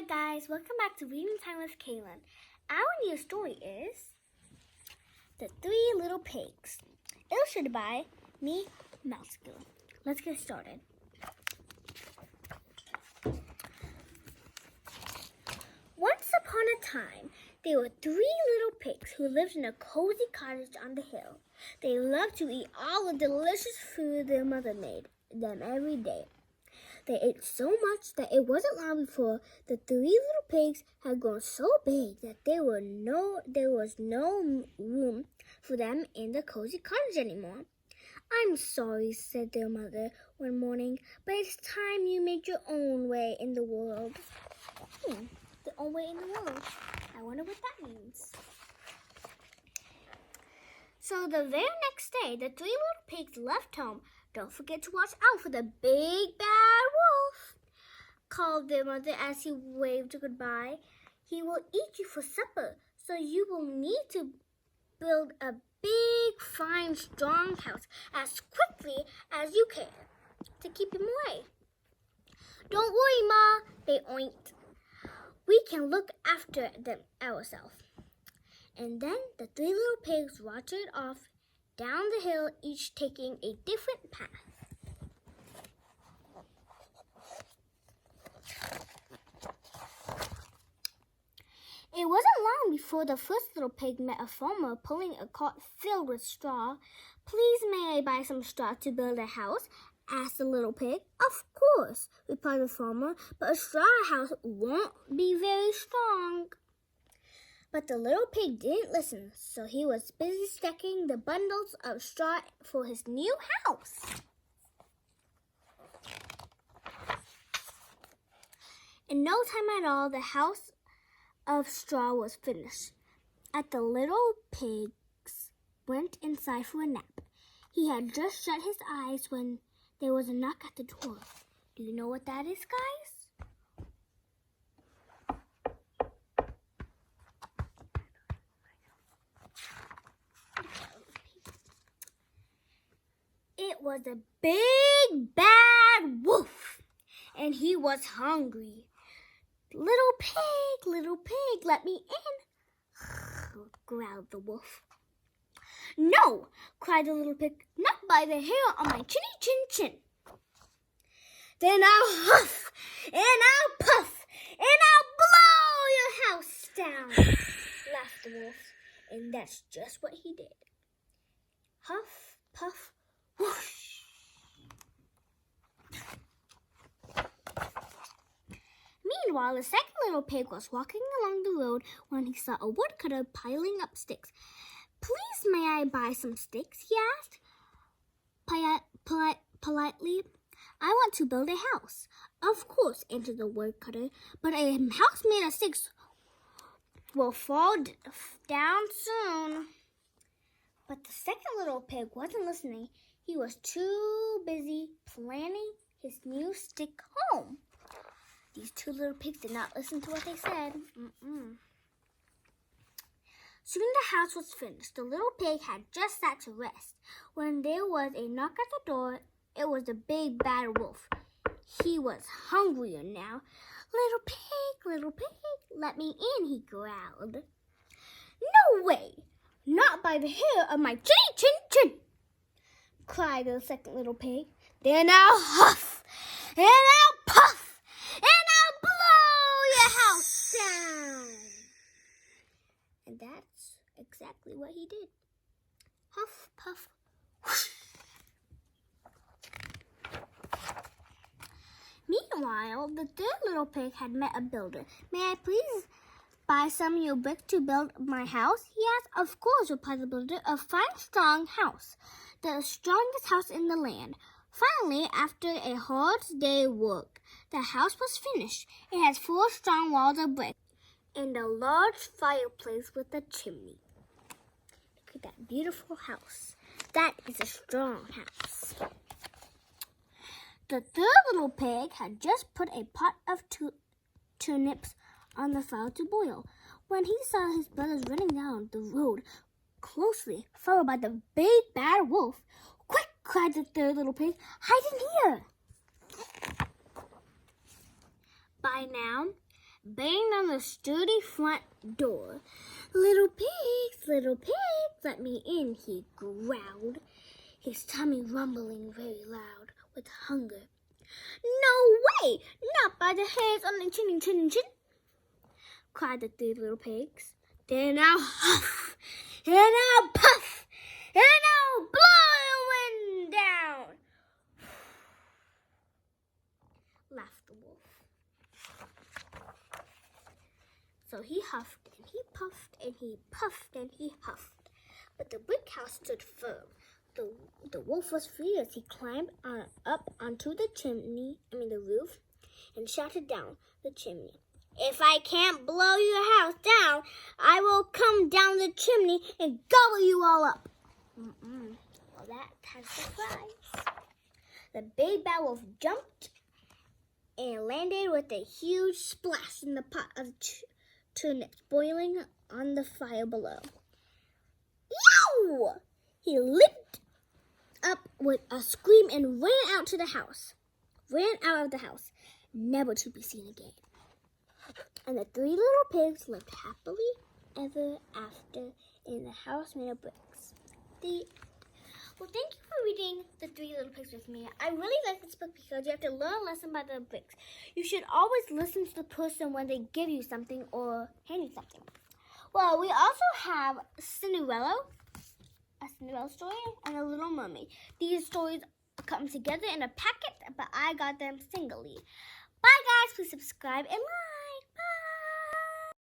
guys, welcome back to Reading Time with Kaylin. Our new story is The Three Little Pigs, illustrated by Mei Matsuoka. Let's get started. Once upon a time, there were three little pigs who lived in a cozy cottage on the hill. They loved to eat all the delicious food their mother made them every day. They ate so much that it wasn't long before the three little pigs had grown so big that there was no room for them in the cozy cottage anymore. "I'm sorry," said their mother one morning, "but it's time you made your own way in the world." The own way in the world. I wonder what that means. So the very next day, the three little pigs left home. "Don't forget to watch out for the big bad wolf," called their mother as he waved goodbye. "He will eat you for supper, so you will need to build a big, fine, strong house as quickly as you can to keep him away." "Don't worry, Ma," they oinked. "We can look after them ourselves." And then the three little pigs wandered off down the hill, each taking a different path. It wasn't long before the first little pig met a farmer pulling a cart filled with straw. "Please, may I buy some straw to build a house?" asked the little pig. "Of course," replied the farmer, "but a straw house won't be very strong." But the little pig didn't listen, so he was busy stacking the bundles of straw for his new house. In no time at all, the house of straw was finished. The little pigs went inside for a nap. He had just shut his eyes when there was a knock at the door. Do you know what that is, guys? It was a big bad wolf, and he was hungry. Little pig, let me in," growled the wolf. "No," cried the little pig, "not by the hair on my chinny chin chin." "Then I'll huff, and I'll puff, and I'll blow your house down," laughed the wolf. And that's just what he did. Huff, puff, whoosh. Meanwhile, the second little pig was walking along the road when he saw a woodcutter piling up sticks. "Please, may I buy some sticks?" he asked politely. "I want to build a house." "Of course," answered the woodcutter, "but a house made of sticks will fall down soon." But the second little pig wasn't listening. He was too busy planning his new stick home. These two little pigs did not listen to what they said. Soon the house was finished. The little pig had just sat to rest when there was a knock at the door. It was the big bad wolf. He was hungrier now. Little pig, let me in," he growled. "No way! Not by the hair of my chinny chin chin," cried the second little pig. "Then I'll huff, and I'll puff, and I'll blow your house down." And that's exactly what he did. Huff, puff, whoosh. Meanwhile, the third little pig had met a builder. "May I please buy some of your brick to build my house?" he asked. "Of course," replied the builder. "A fine, strong house, the strongest house in the land." Finally, after a hard day's work, the house was finished. It has 4 strong walls of brick and a large fireplace with a chimney. Look at that beautiful house. That is a strong house. The third little pig had just put a pot of turnips on the fire to boil when he saw his brothers running down the road, closely followed by the big bad wolf. "Quick!" cried the third little pig. "Hide in here!" By now, banging on the sturdy front door. Little pigs, let me in," he growled, his tummy rumbling very loud with hunger. "No way! Not by the hairs on the chin, cried the 3 little pigs. "Then I'll huff, and I'll puff, and I'll blow the wind down," laughed the wolf. So he huffed, and he puffed, and he puffed, and he huffed. But the brick house stood firm. The wolf was free as he climbed up onto the roof, and shouted down the chimney. "If I can't blow your house down, I will come down the chimney and gobble you all up." Well, that has surprise. The big bad wolf jumped and landed with a huge splash in the pot of turnips boiling on the fire below. "Yow!" He leaped up with a scream and ran out of the house, never to be seen again. And the 3 little pigs lived happily ever after in the house made of bricks. Well, thank you for reading The 3 Little Pigs with me. I really like this book because you have to learn a lesson by the bricks. You should always listen to the person when they give you something or hand you something. Well, we also have a Cinderella story, and A Little Mermaid. These stories come together in a packet, but I got them singly. Bye, guys. Please subscribe and like. Bye.